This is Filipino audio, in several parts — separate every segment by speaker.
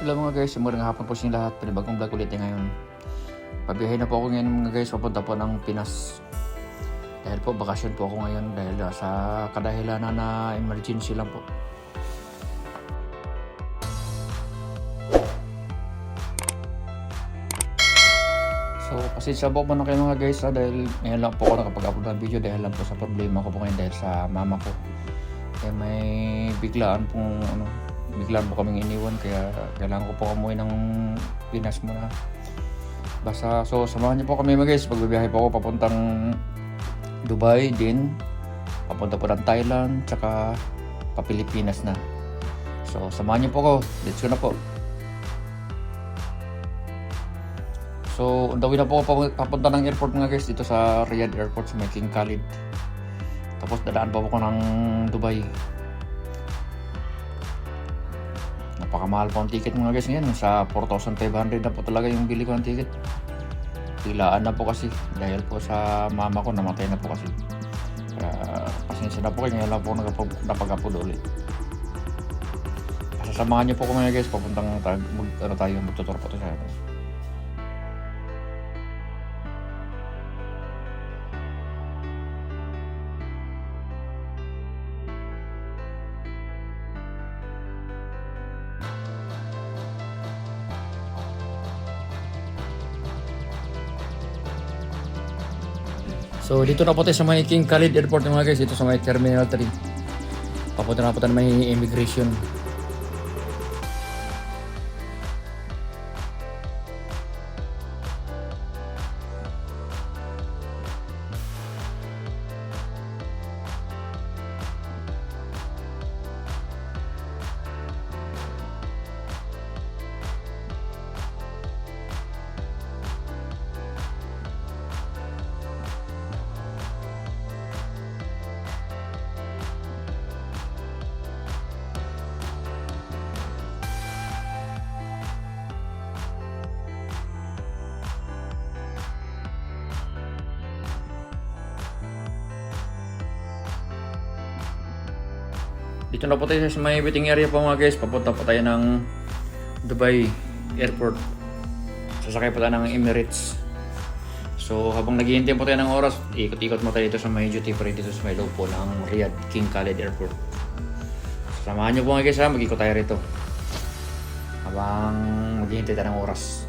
Speaker 1: Hello mga guys, magandang hapon po sa inyo lahat. Panibagong vlog ulit ngayon. Pabiyahe na po ako ngayon mga guys, papunta po ng Pinas. Dahil po bakasyon po ako ngayon dahil sa kadahilanan na emergency lang po. So pasensya po muna kayo mga guys dahil ngayon lang po ako nakapag-upload ng video dahil lang po sa problema ko po ngayon dahil sa mama ko. Kaya may biglaan po kaming iniwan kaya kailangan ko po umuwi ng Pinas muna. Basta so samahan niyo po kami mga guys, pagbibiyahe po ako papuntang Dubai din, papunta po ng Thailand, tsaka pa Pilipinas na. So samahan niyo po ako, let's go na po. So on the way na po ako papunta ng airport mga guys, dito sa Riyadh Airport sa King Khalid. Tapos dadaan pa ako ng Dubai. Napakamahal po ang ticket mga guys ngayon, sa 4,500 na po talaga yung bili ko ng ticket. Pilaan na po kasi dahil po sa mama ko, namatay na po kasi. Kaya pasensya na po kayo, ngayon lang po napag-upload ulit. Sasamahan niyo po ko mga guys, papuntang magtutur po ito sa atin. So dito na po tayo sa may King Khalid Airport mga guys, dito sa may Terminal 3. Papunta na po tayo may immigration. Dito na po tayo sa may waiting area po mga guys. Papunta po tayo ng Dubai Airport. Sasakay po tayo ng Emirates. So habang naghihintay po tayo ng oras, ikot-ikot mo tayo dito sa may duty free dito sa may loob po ng Riyadh King Khalid Airport. Samahan nyo po mga guys ha, mag-ikot tayo rito habang maghihintay tayo ng oras.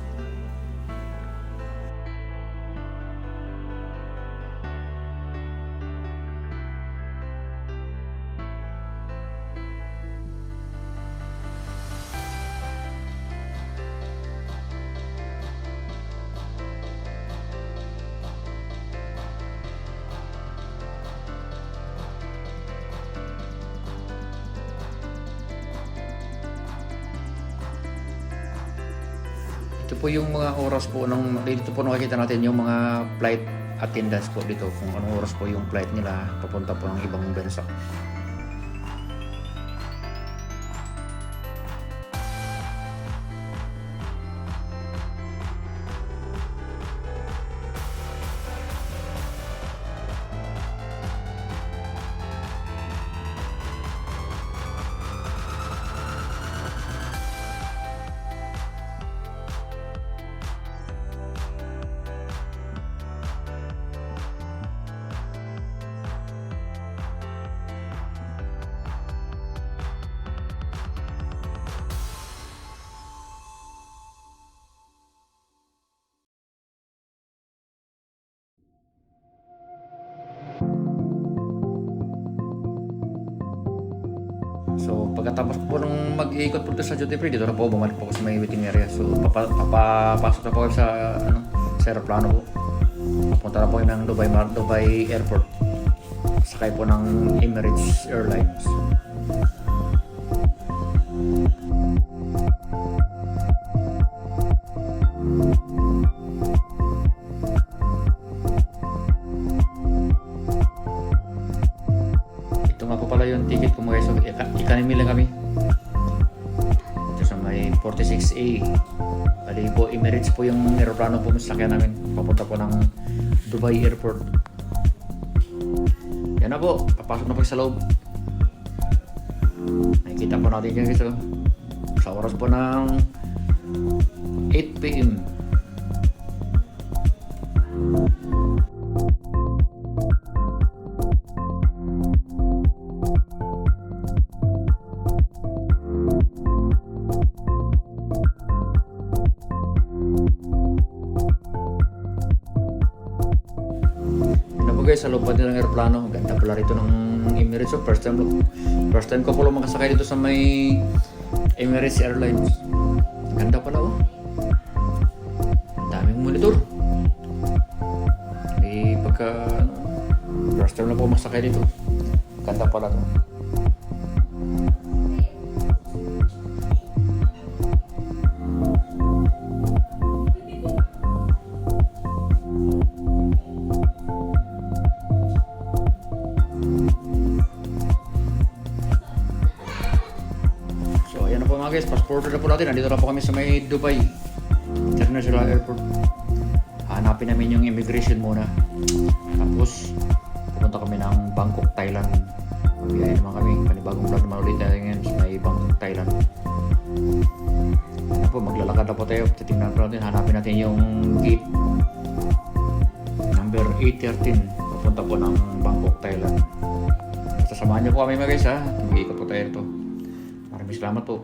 Speaker 1: Ito po yung mga oras po dito po nakikita natin yung mga flight attendants po dito kung anong oras po yung flight nila papunta po ng ibang bansa. So pagkatapos po nung mag-iikot po sa duty free, dito na po bumalik po ako sa may waiting area. So papasok na po kayo sa aeroplano po. Papunta na po kayo ng Dubai Airport. Sakay po ng Emirates Airlines. Ito nga po pala yung ticket ko mga guys. So, economy lang kami. Ito sa may 46A. Bali po, Emirates po yung aeroplano po masakyan namin. Papunta po ng Dubai Airport. Yan na po, papasok na po sa loob. Nakikita po natin yan guys. Sa oras po ng 8 p.m. Guys, sa loob ng aeroplano, ganda pala rito ng Emirates. So, first time ko pala makasakay dito sa may Emirates Airlines. Ganda pala oh. Ang daming monitor. First time lang po makasakay dito. Ganda pala to. Guys, passport na po natin. Nandito na po kami sa may Dubai International Airport. Hanapin namin yung immigration muna. Tapos pupunta kami ng Bangkok, Thailand. Magbiyaya naman kami. Panibagong vlog naman ulit natin ngayon sa may Bangkok, Thailand. Ano po, maglalakad na po tayo. Titingnan po natin. Hanapin natin yung gate number 813. Pupunta po ng Bangkok, Thailand. Sasamahan niyo po kami mga guys ha. Mag-iikot po tayo ito. Maraming salamat po.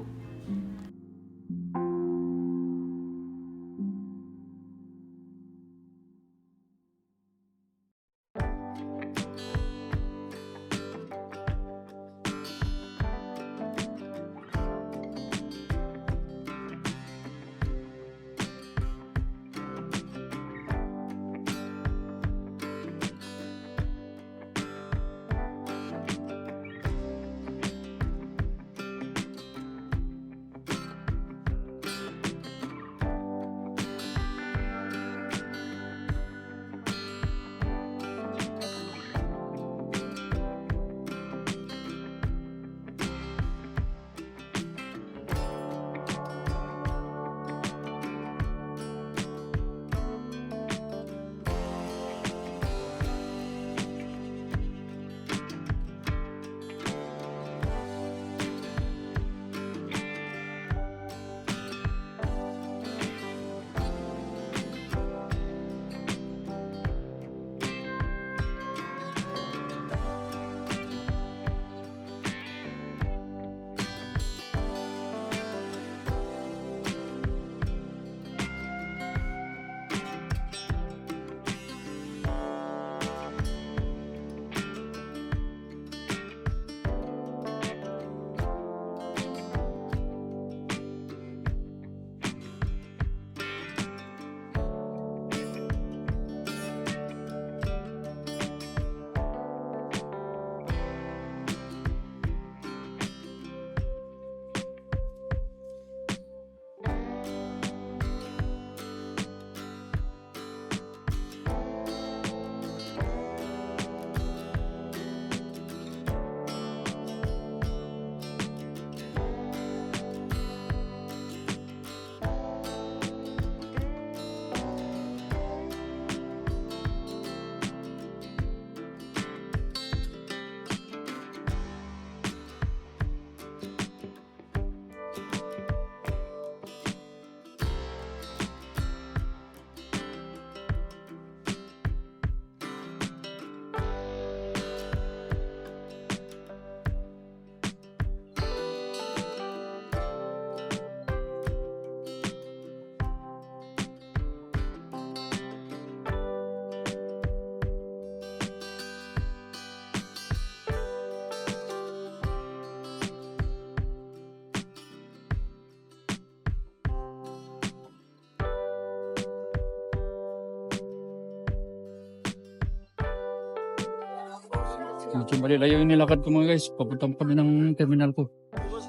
Speaker 1: Medyo malilayo yung nilakad ko mga guys. Papunta kami ng terminal ko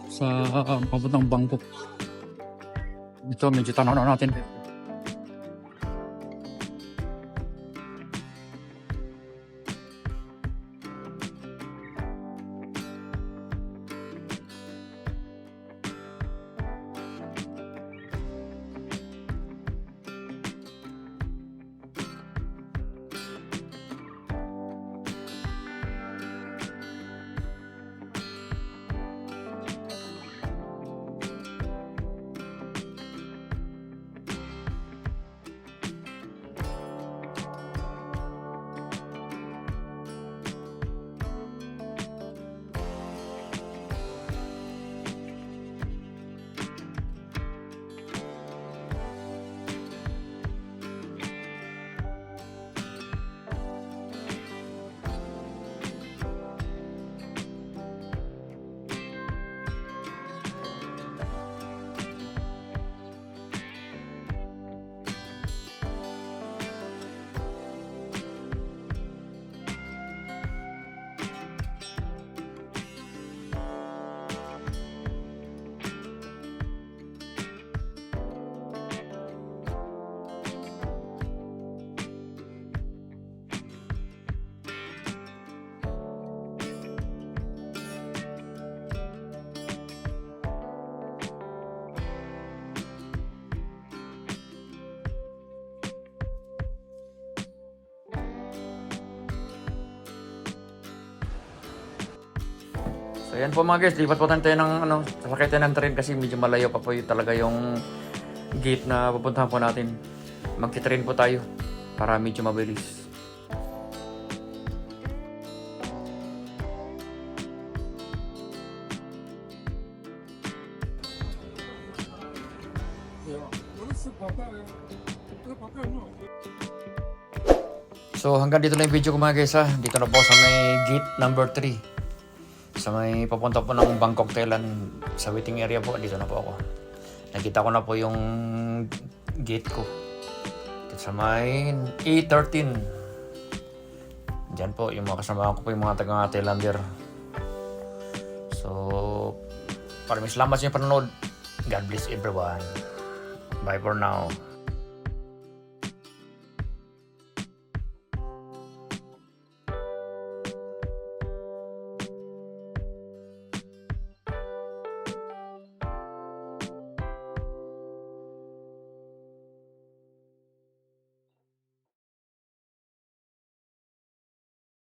Speaker 1: sa papuntang Bangkok. Ito medyo tanaw na natin. So yan po mga guys, lipat po tayo ng sasakay tayo ng train kasi medyo malayo pa po yung talaga yung gate na pupuntahan po natin. Magti-train po tayo para medyo mabilis. So hanggang dito na yung video ko mga guys ha. Dito na po sa may gate number 3. Sa may papunta po ng Bangkok, Thailand. Sa waiting area po, dito na po ako. Nakita ko na po yung gate ko. Dito sa may A13. Diyan po, yung mga kasama ko po yung mga taga-Thailander. So, maraming salamat sa inyong panonood. God bless everyone. Bye for now.